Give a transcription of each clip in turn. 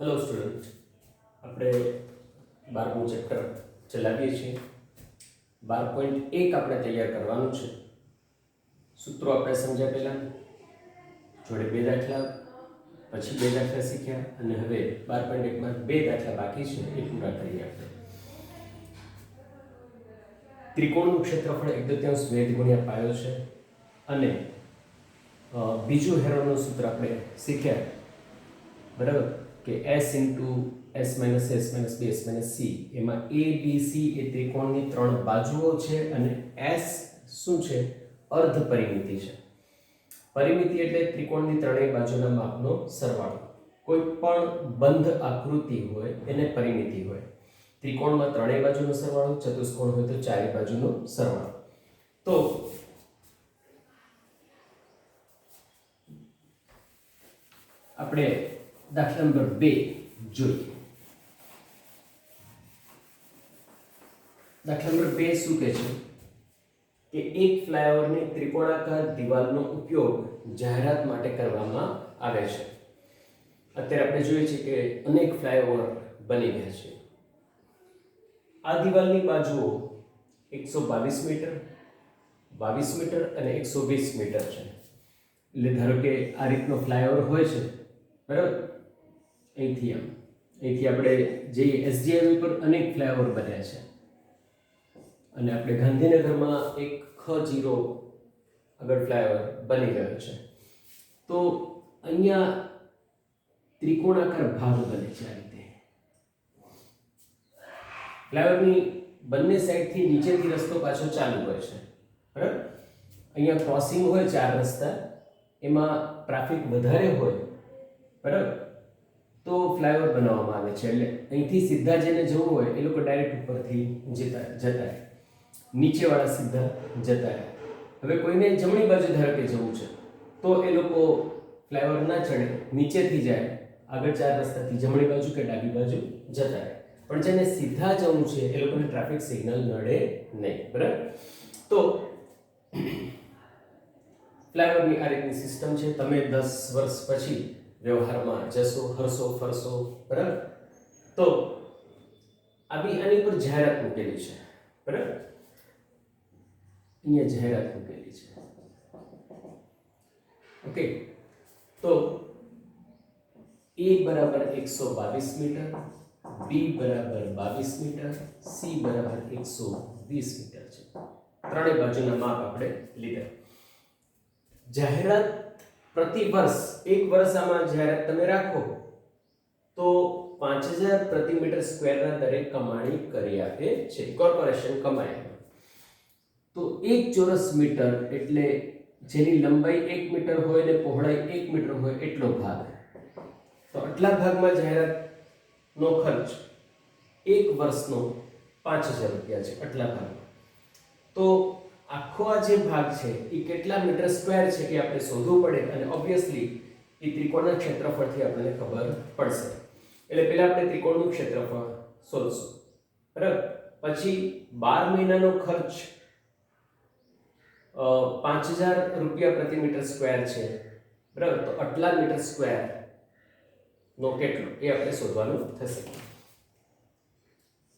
Hello student, આપણે 12મું chapter ચલાવીએ છીએ. 12.1 આપણે તૈયાર કરવાનું છે. સૂત્રો આપણે સમજ્યા પહેલાં જોડે બે દાખલા, પછી બે દાખલા શીખ્યા અને હવે 12.1માં બે દાખલા બાકી છે એ પૂરા કરીએ આપણે. ત્રિકોણનું ક્ષેત્રફળ 1/3 વેધ ગુણ્યા પાયો છે અને બીજું હેરોનું સૂત્ર આપણે શીખ્યા, બરાબર, કે s × s - s - b s - c એમાં a b c એ ત્રિકોણની ત્રણ બાજુઓ છે અને s શું છે? અર્ધ પરિમિતિ છે. પરિમિતિ એટલે ત્રિકોણની ત્રણેય બાજુના માપનો સરવાળો. કોઈ પણ બંધ આકૃતિ હોય એને પરિમિતિ હોય. ત્રિકોણમાં ત્રણેય બાજુનો સરવાળો, ચતુષ્કોણ હોય તો ચારે બાજુનો સરવાળો. તો આપણે દાખલા નંબર 2 જોઈએ. દાખલા નંબર 2 શું કહે છે કે એક ફ્લાયઓવરની ત્રિકોણાકાર દિવાલનો ઉપયોગ જાહેરાત માટે કરવામાં આવે છે. અત્યારે આપણે જોઈએ છીએ કે અનેક ફ્લાયઓવર બની ગયા છે. આ દિવાલની બાજુઓ 122 મીટર, 22 મીટર અને 120 મીટર છે. એટલે ધારો કે આ રીતનો ફ્લાયઓવર હોય છે, બરાબર, અહીંથી આપણે જઈએ SGIV પર અનેક ફ્લાયઓવર બન્યા છે અને આપણે ગાંધીનગરમાં એક K0 આગળ ફ્લાયઓવર બની ગયો છે. તો અહીંયા ત્રિકોણાકાર ભાગ બને છે. આ રીતે ફ્લાયઓવરની બંને સાઈડથી નીચેથી રસ્તો પાછો ચાલુ હોય છે, બરાબર. અહીંયા ક્રોસિંગ હોય ચાર રસ્તા, એમાં ટ્રાફિક વધારે હોય, બરાબર, તો ફ્લાયઓવર બનાવવામાં આવે છે. એટલે અહીંથી સીધા જેને જવું હોય એ લોકો ડાયરેક્ટ ઉપરથી જતા રહે, નીચેવાળા સીધા જતા રહે. હવે કોઈને જમણી બાજુ ધારો કે જવું છે તો એ લોકો ફ્લાયઓવર ના ચડે, નીચેથી જાય, આગળ ચાર રસ્તાથી જમણી બાજુ કે ડાબી બાજુ જતા રહે. પણ જેને સીધા જવું છે એ લોકોને ટ્રાફિક સિગ્નલ નડે નહીં, બરાબર. તો ફ્લાયઓવરની આ રીતની સિસ્ટમ છે. તમે 10 વર્ષ પછી વ્યવહારમાં જશો, હરશો, ફરશો, બરાબર, તો આની પર જાહેરાત મૂકેલી છે, બરાબર. અહીંયા જાહેરાત મૂકેલી છે. ઓકે, તો a બરાબર 122 મીટર, b બરાબર 22 મીટર, c બરાબર 120 મીટર છે. ત્રણેય બાજુના માપ આપણે લીધા. જાહેરાત પ્રતિ વર્ષ, એક વર્ષ આમાં જાહેરાત તમે રાખો તો 5000 પ્રતિ મીટર સ્ક્વેરના દરે કમાણી કરી આપે છે, કોર્પોરેશન કમાય. તો 1 ચોરસ મીટર એટલે જેની લંબાઈ 1 મીટર હોય ને પહોળાઈ 1 મીટર હોય એટલો ભાગ. તો આટલા ભાગમાં જાહેરાતનો ખર્ચ એક વર્ષનો 5000 રૂપિયા છે, આટલા ભાગમાં. તો આખો આ જે ભાગ છે એ કેટલા મીટર સ્ક્વેર છે એ આપણે શોધવું પડે અને ઓબ્વિયસલી એ ત્રિકોણના ક્ષેત્રફળથી આપણને ખબર પડશે. એટલે પહેલા આપણે ત્રિકોણનું ક્ષેત્રફળ શોધશું, બરાબર. પછી 12 મહિનાનો ખર્ચ 5000 રૂપિયા પ્રતિ મીટર સ્ક્વેર છે, બરાબર. તો આટલા મીટર સ્ક્વેર નો કેટલો એ આપણે શોધવાનું થશે.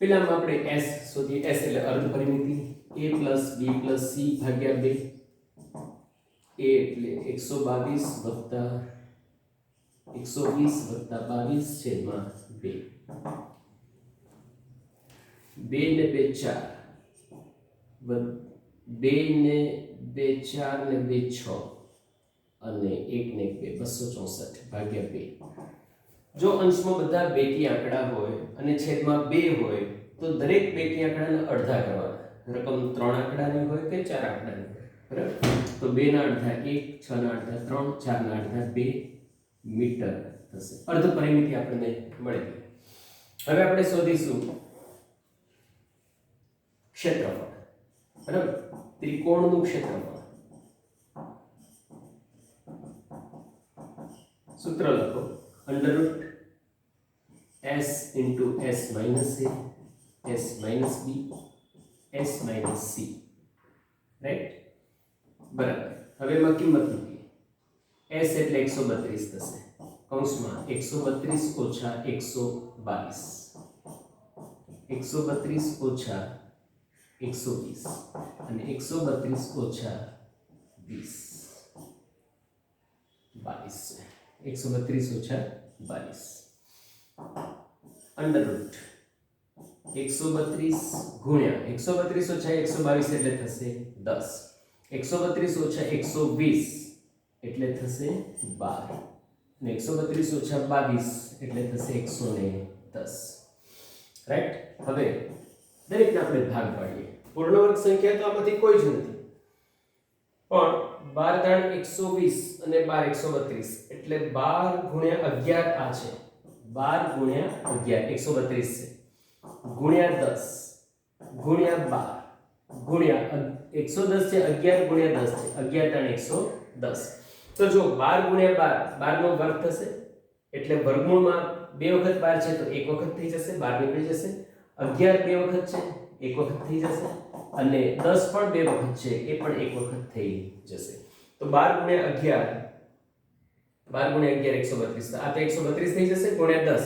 પહેલામાં આપણે s શોધીએ. s એટલે અર્ધ પરિમિતિ, a + b + c ભાગ્યા 2. a એટલે 122 + 120 + 22 છેદમાં 2. 2 ને 2 4, 2 ને 2 4 ને 2 6 અને 1 ને 2 264 ભાગ્યા 2. જો અંશમાં બધા બેકી આંકડા હોય અને છેદમાં 2 હોય તો દરેક બેકી આંકડાના અડધા કરવાના. રકમ 3 આંકડાની હોય કે 4 આંકડાની હોય, બરાબર. તો 2 ના અડધા 1, 6 ના અડધા 3, 4 ના અડધા 2 મીટર થશે. અર્ધ પરિમિતિ આપણને મળી ગઈ. હવે આપણે શોધીશું ક્ષેત્રફળ, બરાબર, ત્રિકોણનું ક્ષેત્રફળ. સૂત્ર લખો, √s × s - a s - b s - c, right, બરાબર. હવે એમાં કિંમત મૂકીએ. s એટલે 132 થશે કૌંસમાં 132 ઓછા 122 132 ઓછા 120 અને 132 ઓછા 20 22 132 ઓછા 22 અંડર રૂટ 132 ગુણ્યા 132 ઓછા 122 એટલે થશે 10 132 ઓછા 120 એટલે થશે 12 અને 132 ઓછા 22 એટલે થશે 110 રાઈટ હવે દરેકને આપણે ભાગ પાડીએ પૂર્ણ વર્ગ સંખ્યા તો આમાંથી કોઈ જ નથી પણ 12 દાણ 120 અને 12 132 એટલે 12 ગુણ્યા 11 આ છે 12 ગુણ્યા 11 132 છે ગુણ્યા 10 ગુણ્યા 12 ગુણ્યા 110 છે 11 ગુણ્યા 10 છે 11 દાણ 110 તો જો 12 ગુણ્યા 12 12 નો વર્ગ થશે એટલે વર્ગમૂળમાં બે વખત 12 છે તો એક વખત થઈ જશે 12 નીકળી જશે 11 બે વખત છે એક વખત થઈ જશે અને 10 પણ બે વખત છે એ પણ એક વખત થઈ જશે તો 12 ગુણ્યા 11 12 ગુણ્યા 11 132 આ તો 132 થઈ જશે ગુણ્યા 10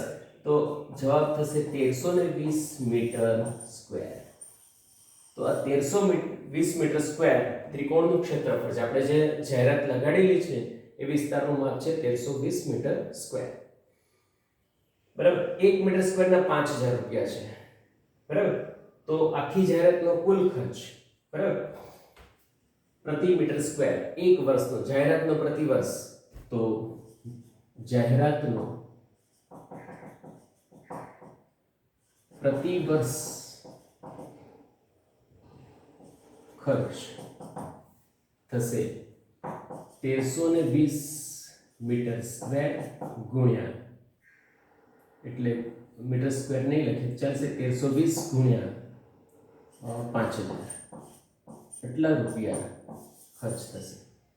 તો જવાબ થશે 1320 મીટર સ્ક્વેર તો આ 1320 મીટર સ્ક્વેર ત્રિકોણનું ક્ષેત્રફળ છે આપણે જે જાહેરાત લગાડેલી છે એ વિસ્તારનું માપ છે 1320 મીટર સ્ક્વેર બરાબર 1 મીટર સ્ક્વેરના 5000 રૂપિયા છે બરાબર તો આખી જાહેરાતનો કુલ ખર્ચ બરાબર પ્રતિ મીટર સ્ક્વેર એક વર્ષનો જાહેરાતનો પ્રતિ વર્ષ તો જાહેરાતનો પ્રતિ વર્ષ ખર્ચ થશે 1320 મીટર સ્ક્વેર ગુણ્યા એટલે મીટર સ્ક્વેર નહીં લખે ચાલશે 1320 ગુણ્યા 5000 એટલા રૂપિયા ખર્ચ થશે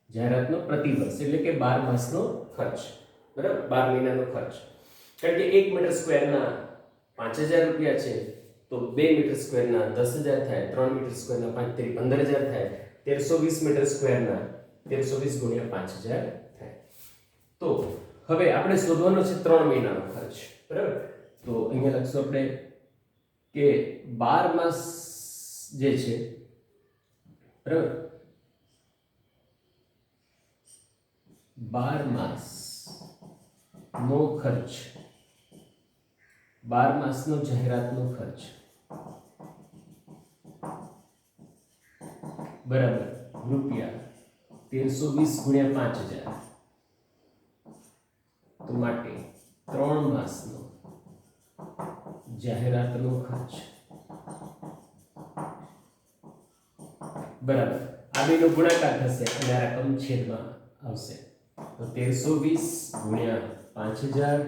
જાહેરાતનો પ્રતિ વર્ષ એટલે કે 12 માસનો ખર્ચ બરાબર 12 મહિનાનો ખર્ચ કારણ કે 1 મીટર સ્ક્વેરના 5000 રૂપિયા છે તો 2 મીટર સ્ક્વેરના 10000 થાય 3 મીટર સ્ક્વેરના 5 તેરી 15000 થાય 1320 મીટર સ્ક્વેરના 1320 ગુણ્યા 5000 થાય તો હવે આપણે શોધવાનો છે 3 મહિનાનો ખર્ચ બરાબર તો અહીંયા લખશું આપણે કે 12 માસ જે છે બરાબર 12 માસ નો ખર્ચ 12 માસનો જાહેરાતનો ખર્ચ બરાબર રૂપિયા 1320 ગુણ્યા 5000 તો માટે 3 માસનો જાહેરાતનો ખર્ચ બરાબર આ બેનો ગુણાકાર થશે અને આ રકમ છેદમાં આવશે તો 1320 ગુણ્યા 5000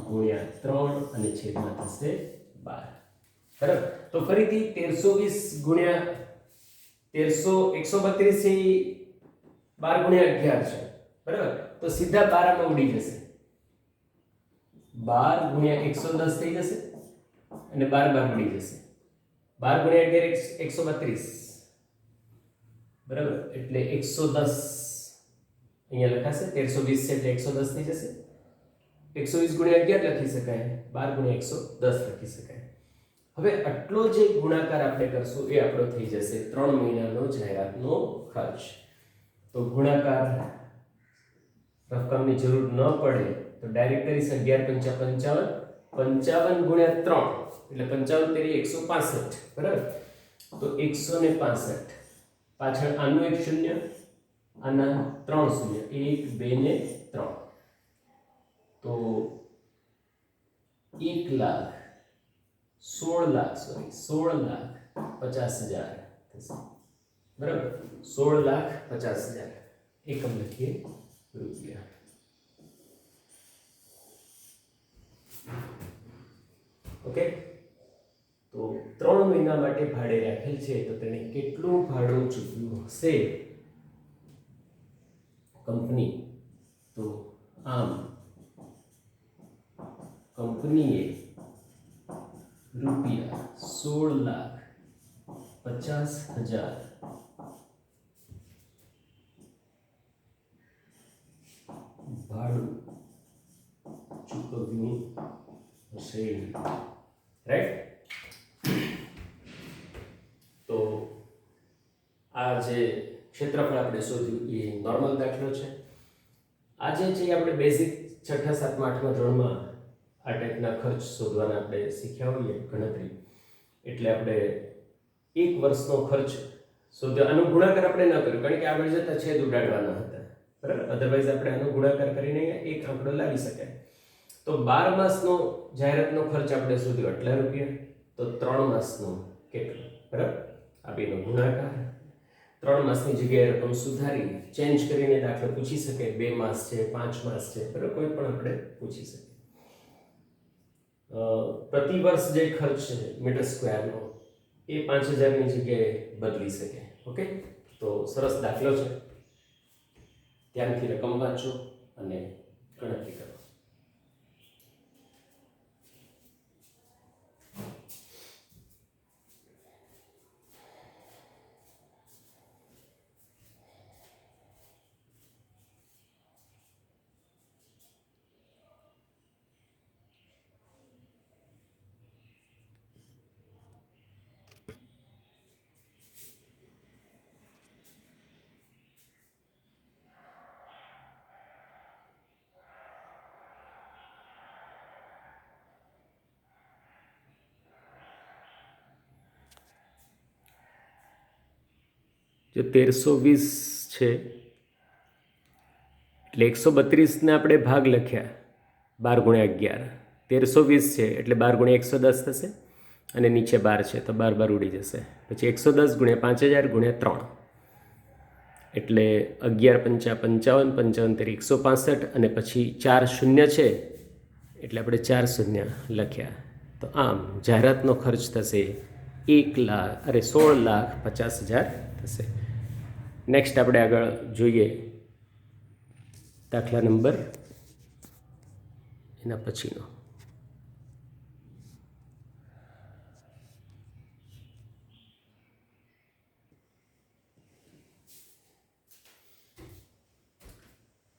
ગુણ્યા 3 અને છેદમાં થશે 12 બરાબર તો ફરીથી 1320 ગુણ્યા 132 છે 12 ગુણ્યા 11 છે બરાબર તો સીધા 12 માં ઉડી જશે 12 ગુણ્યા 110 થઈ જશે અને 12 ઉડી જશે 12 ગુણ્યા 11 132 બરાબર એટલે 110 અહીંયા લખાશે 1320 છે એટલે 110 થઈ જશે 120 ગુણ્યા 11 લખી શકાય 12 ગુણ્યા 110 લખી શકાય હવે આટલો જે ગુણાકાર આપણે કરશું એ આપણો થઈ જશે 3 મહિનાનો જાહેરાતનો ખર્ચ તો ગુણાકાર રકમની જરૂર ન પડે તો ડાયરેક્ટ કરીશ 11 55 55 ગુણ્યા 3 એટલે 55 તેરી 165 બરાબર તો 165 પાછળ આનું એક શૂન્ય આના 3 શૂન્ય 1 2 ને 3 તો 16,50,000 થશે બરાબર 16,50,000 એકમ લખીએ રૂપિયા ઓકે તો 3 મહિના માટે ભાડે રાખેલ છે તો તેણે કેટલું ભાડું ચૂકવ્યું હશે કંપની તો આમ કંપનીએ રૂપિયા 16,50,000 ભાડું ચૂકવ્યું હશે, રાઈટ? તો આ જે ક્ષેત્રફળ આપણે શોધ્યું એ નોર્મલ દાખલો છે. આજે જે આપણે બેઝિક છઠ્ઠા સાતમા આઠમા ધોરણમાં આ ટાઈપના ખર્ચ શોધવાના આપણે શીખ્યા હોઈએ ગણતરી, એટલે આપણે એક વર્ષનો ખર્ચ શોધ્યો. આનો ગુણાકાર આપણે ન કર્યો કારણ કે આગળ જતા છેદ ઉડાડવાના હતા, બરાબર? અધરવાઇઝ આપણે આનો ગુણાકાર કરીને એક આંકડો લાવી શકાય. તો 12 માસનો જાહેરાતનો ખર્ચ આપણે શોધ્યો એટલા રૂપિયા, તો 3 માસનો કેટલો, બરાબર? આ બેનો ગુણાકાર. 3 માસની જગ્યાએ રકમ સુધારી ચેન્જ કરીને દાખલો પૂછી શકે, 2 માસ છે, 5 માસ છે, બરાબર? કોઈ પણ આપણે પૂછી શકીએ. પ્રતિ વર્ષ જે ખર્ચ છે મીટર સ્ક્વેરનો એ 5000 ની જગ્યાએ બદલી શકે. ઓકે, તો સરસ દાખલો છે, ધ્યાનથી રકમ વાંચો અને ગણતરી કરો. જો 1320 છે એટલે 132 આપણે ભાગ લખ્યા 12 × 11, 1320 છે એટલે 12 × 110 થશે અને નીચે 12 છે તો 12 12 ઉડી જશે. પછી 110 × 5000 × 3 એટલે 11 × 5 = 55, 55 × 165 અને પછી 4 શૂન્ય છે એટલે આપણે 4 શૂન્ય લખ્યા. તો આમ જાહેરાતનો ખર્ચ થશે 16,50,000 થશે. નેક્સ્ટ આપણે આગળ જોઈએ દાખલા નંબર એના પછીનો.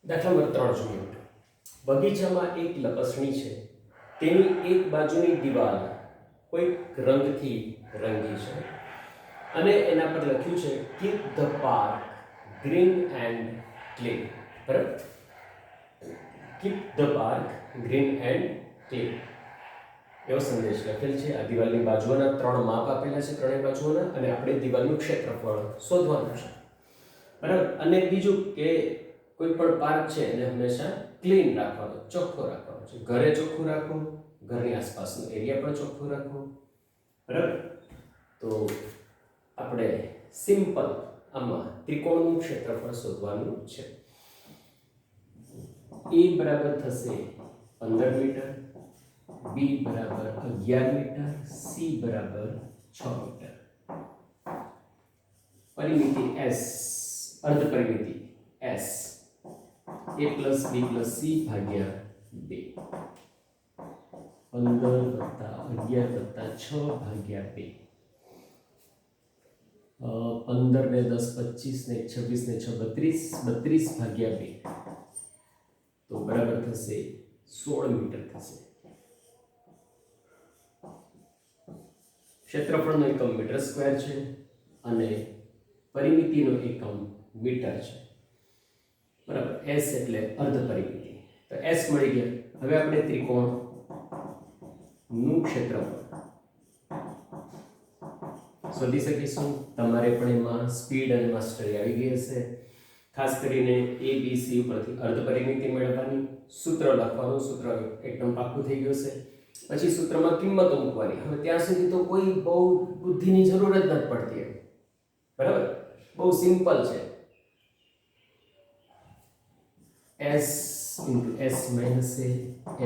દાખલા નંબર 3 જોઈએ. બગીચામાં એક લપસણી છે, તેની એક બાજુની દિવાલ કોઈક રંગથી રંગી છે અને એના પર લખ્યું છે keep the park green and clean, બરાબર? Keep the park green and clean એવો સંદેશ લખેલ છે. આ દિવાલની બાજુઓના 3 માપ આપેલા છે, ત્રણેય બાજુઓના, અને આપણે દિવાલનું ક્ષેત્રફળ શોધવાનું છે, બરાબર? અને બીજું કે કોઈ પણ પાર્ક છે એને હંમેશા ક્લીન રાખવાનો, ચોખ્ખો રાખવાનો છે. ઘરે ચોખ્ખું રાખવું, ઘરની આસપાસનો એરિયા પણ ચોખ્ખો રાખવો, બરાબર? તો આપણે સિમ્પલ આમાં ત્રિકોણનું ક્ષેત્રફળ શોધવાનું છે. A બરાબર થશે 15 મીટર, B બરાબર 11 મીટર, C બરાબર 6 મીટર. પરિમિતિ S, અર્ધ પરિમિતિ S, A + B + C ભાગ્યા 2. 15 + 11 + 6 ભાગ્યા 2. 15 ને 10 25 ને 26 ને 6 32, 32 ભાગ્યા 2 તો બરાબર થશે 16 મીટર થશે. ક્ષેત્રફળનો એકમ મીટર સ્ક્વેર છે અને પરિમિતિનો એકમ મીટર છે, બરાબર? S એટલે અર્ધ પરિમિતિ, તો S મળી ગયા. હવે આપણે ત્રિકોણનું ક્ષેત્રફળ શોધી શકીશું. તમારે પણ એમાં સ્પીડ અને માસ્ટરી આવી ગઈ હશે. ખાસ કરીને ABC ઉપરથી અર્ધ પરિમિતિ મેળવવાની, સૂત્ર લખવાનું, સૂત્ર એકદમ પાક્કું થઈ ગયું છે. પછી સૂત્રમાં કિંમતો મૂકવાની. હવે ત્યાં સુધી તો કોઈ બહુ બુદ્ધિની જરૂર જ નથી પડતી, બરાબર? બહુ સિમ્પલ છે. S × S - A,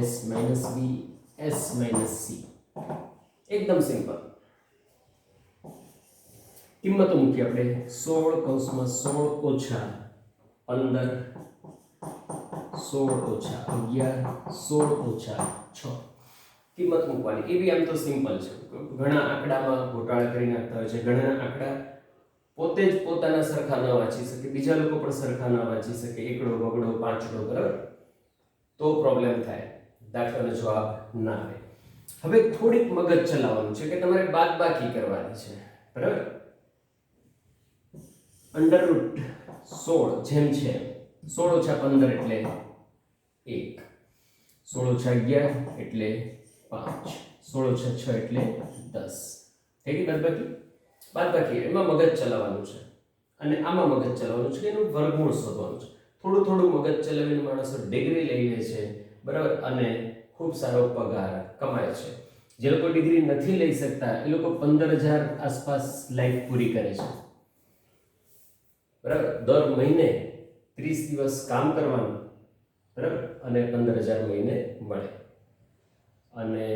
S - B, S - C, એકદમ સિમ્પલ. કિંમતો મૂકી આપણે 16 કૌંસમાં 16 ઓછા 15, 16 ઓછા 11, 16 ઓછા 6 કિંમત મૂકવાની. એ બી આમ તો સિમ્પલ છે. ઘણા આંકડામાં ઘોટાળા કરી નાખતા હોય છે. ઘણા આંકડા પોતે જ પોતાના સરખા ન વાંચી શકે, બીજા લોકો પણ સરખા ન વાંચી શકે, એકડો બગડો પાંચડો, બરાબર? તો પ્રોબ્લેમ થાય, દાખલાનો જવાબ ના આવે. હવે થોડીક મગજ ચલાવવાનું છે કે તમારે બાદબાકી કરવાની છે, બરાબર. અંડરરૂટ 16 જેમ છે, 16 ઓછા 15 એટલે 1, 16 ઓછા 11 એટલે 5, 16 ઓછા 6 એટલે 10. થઈ ગઈ બાદબાકી. બાદબાકી એમાં મગજ ચલાવવાનું છે અને આમાં મગજ ચલાવવાનું છે કે એનું વર્ગમૂળ શોધવાનું છે. થોડું થોડું મગજ ચલાવીને માણસો ડિગ્રી લઈ લે છે, બરાબર, અને ખૂબ સારો પગાર કમાય છે. જે લોકો ડિગ્રી નથી લઈ શકતા એ લોકો 15,000 આસપાસ લાઈફ પૂરી કરે છે, બરાબર. દર મહિને 30 દિવસ કામ કરવાનું, બરાબર, અને 15,000 મહિને મળે. અને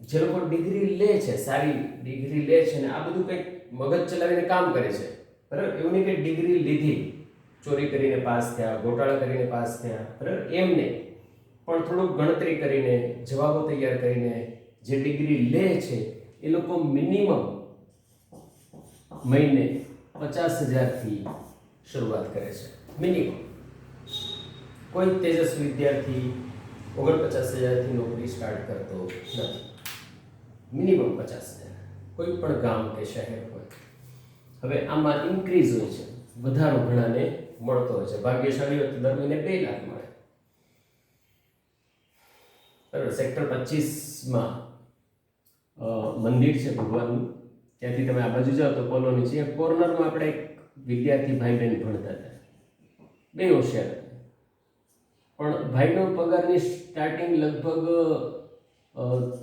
જે લોકો ડિગ્રી લે છે, સારી ડિગ્રી લે છે ને આ બધું કંઈક મગજ ચલાવીને કામ કરે છે, બરાબર, એવું નહીં કે ડિગ્રી લીધી, ચોરી કરીને પાસ થયા, ગોટાળા કરીને પાસ થયા, બરાબર, એમ નહીં, પણ થોડુંક ગણતરી કરીને, જવાબો તૈયાર કરીને જે ડિગ્રી લે છે એ લોકો મિનિમમ મહિને 50,000થી શરૂઆત કરે છે, મિનિમમ. કોઈ તેજસ્વી વિદ્યાર્થી 49,000થી નોકરી સ્ટાર્ટ કરતો નથી, મિનિમમ 50,000, કોઈ પણ ગામ કે શહેર હોય. હવે આમાં ઇન્ક્રીઝ હોય છે, વધારો ઘણાને મળતો હોય છે. ભાગ્યશાળી હોય તો દર મહિને 2 લાખ મળે, બરાબર. સેક્ટર 25માં મંદિર છે ભગવાનનું, ત્યાંથી તમે આ બાજુ જાઓ તો કોલોની છે, કોર્નરમાં આપણે એક વિદ્યાર્થી ભાઈ બહેન ભણતા હતા, બે હોશિયાર, પણ ભાઈનો પગારની સ્ટાર્ટિંગ લગભગ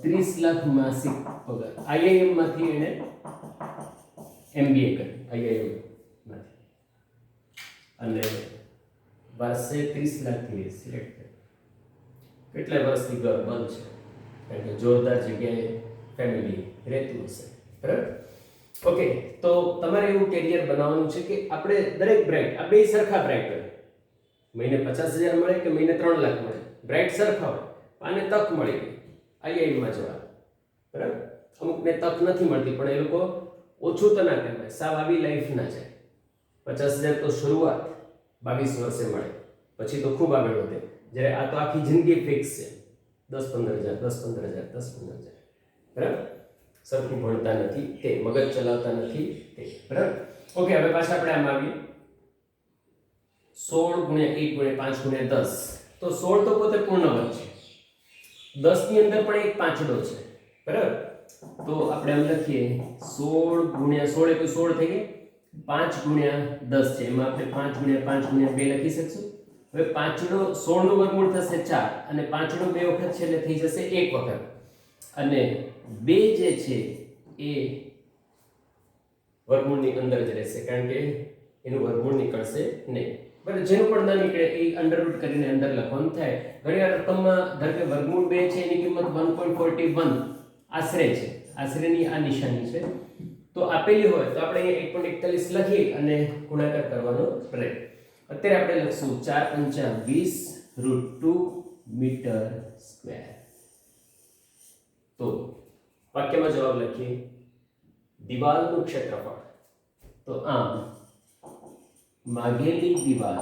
30 લાખ માસિક પગાર. IIM માંથી એને MBA કર્યું, IIM માંથી, અને વર્ષે 30 લાખથી સિલેક્ટ કર્યું. કેટલા વર્ષથી ઘર બંધ છે, કારણ કે જોરદાર જગ્યાએ ફેમિલી રહેતું હશે, બરાબર. ઓકે, તો તમારે એવું કેરિયર બનાવવાનું છે કે આપણે દરેક બ્રાઇટ, આ બે સરખા બ્રાઇટ હોય, મહિને 50,000 મળે કે મહિને 3 લાખ મળે, બ્રાઇટ સરખા હોય, આને તક મળી ગઈ IIMમાં જવા, બરાબર. અમુકને તક નથી મળતી, પણ એ લોકો ઓછું તો ના કહેવાય, સાવ આવી લાઈફ ના જાય. 50,000 તો શરૂઆત 22 વર્ષે મળે, પછી તો ખૂબ આગળ વધે. જ્યારે આ તો આખી જિંદગી ફિક્સ છે, 10-15,000, 10-15,000, 10-15,000, બરાબર. સરખું ભણતા નથી તે, મગજ ચલાવતા નથી તે, બરાબર. ઓકે, હવે પાછા આપણે આમ આવીએ. 16 ગુણ્યા 1 ગુણ્યા 5 ગુણ્યા 10, તો 16 તો પોતે પૂર્ણવર્ગ છે, 10 ની અંદર પણ એક પાંચડો છે, બરાબર. તો આપણે આમ લખીએ 16 ગુણ્યા 16 એટલે 16 થઈ ગઈ, 5 ગુણ્યા 10 છે, એમાં આપણે 5 ગુણ્યા 5 ગુણ્યા 2 લખી શકશું. હવે પાંચડો 16 નું વર્ગમૂળ થશે 4, અને પાંચડો 2 વખત છે એટલે થઈ જશે 1 વખત, અને 2 જે છે એ વર્ગમૂળની અંદર જ રહેશે, કારણ કે એનું વર્ગમૂળ નીકળશે નહીં, બરાબર. જેનું પણ ના નીકળે એ અંડરરૂટ કરીને અંદર લખવાનું થાય. ઘણીવાર રકમમાં ધારો કે વર્ગમૂળ 2 છે એની કિંમત 1.41 આશરે છે, આશરેની આ નિશાની છે, તો આપેલી હોય તો આપણે અહીંયા 1.41 લખી અને ગુણાકાર કરવાનો રહે. અત્યારે આપણે લખશું 4×5 √2 મીટર સ્ક્વેર. તો વાક્યમાં જવાબ લખીએ, દિવાલનું ક્ષેત્રફળ. તો આમ માગેલી દિવાલ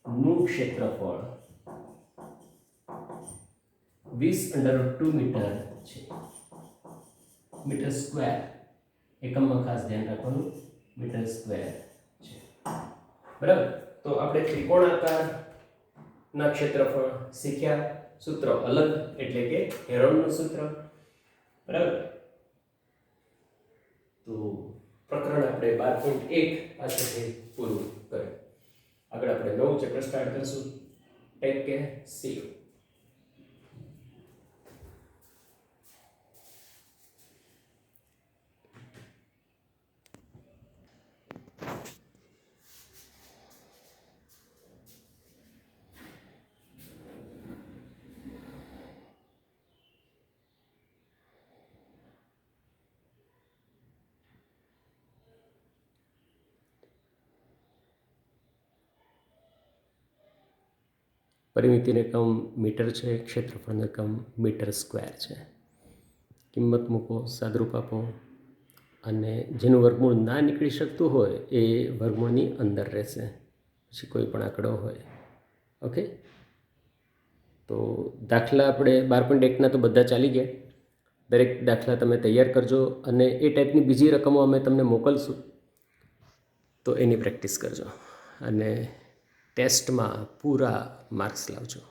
નું ક્ષેત્રફળ 20 √2 મીટર છે, મીટર સ્ક્વેર. એકમમાં ખાસ ધ્યાન રાખવાનું, મીટર સ્ક્વેર છે, બરાબર. તો આપણે ત્રિકોણાકાર ના ક્ષેત્રફળ શીખ્યા, સૂત્ર અલગ એટલે કે હેરોનનું સૂત્ર, બરાબર. તો પ્રકરણ આપણે 12.1 પાસેથી પૂરું કર્યું. આગળ આપણે નવું ચેપ્ટર સ્ટાર્ટ કરશું. Take care, see you. પરિમિતિનો એકમ મીટર છે, ક્ષેત્રફળનો એકમ મીટર સ્ક્વેર છે. કિંમત મૂકો, સાદરૂપ આપો, અને જેનું વર્ગમૂળ ના નીકળી શકતું હોય એ વર્ગમૂળની અંદર રહેશે. પછી કોઈ પણ આંકડો હોય. ઓકે, તો દાખલા આપણે 12.1ના તો બધા ચાલી ગયા. દરેક દાખલા તમે તૈયાર કરજો અને એ ટાઈપની બીજી રકમો અમે તમને મોકલશું, તો એની પ્રેક્ટિસ કરજો અને ટેસ્ટમાં પૂરા માર્ક્સ લાવજો.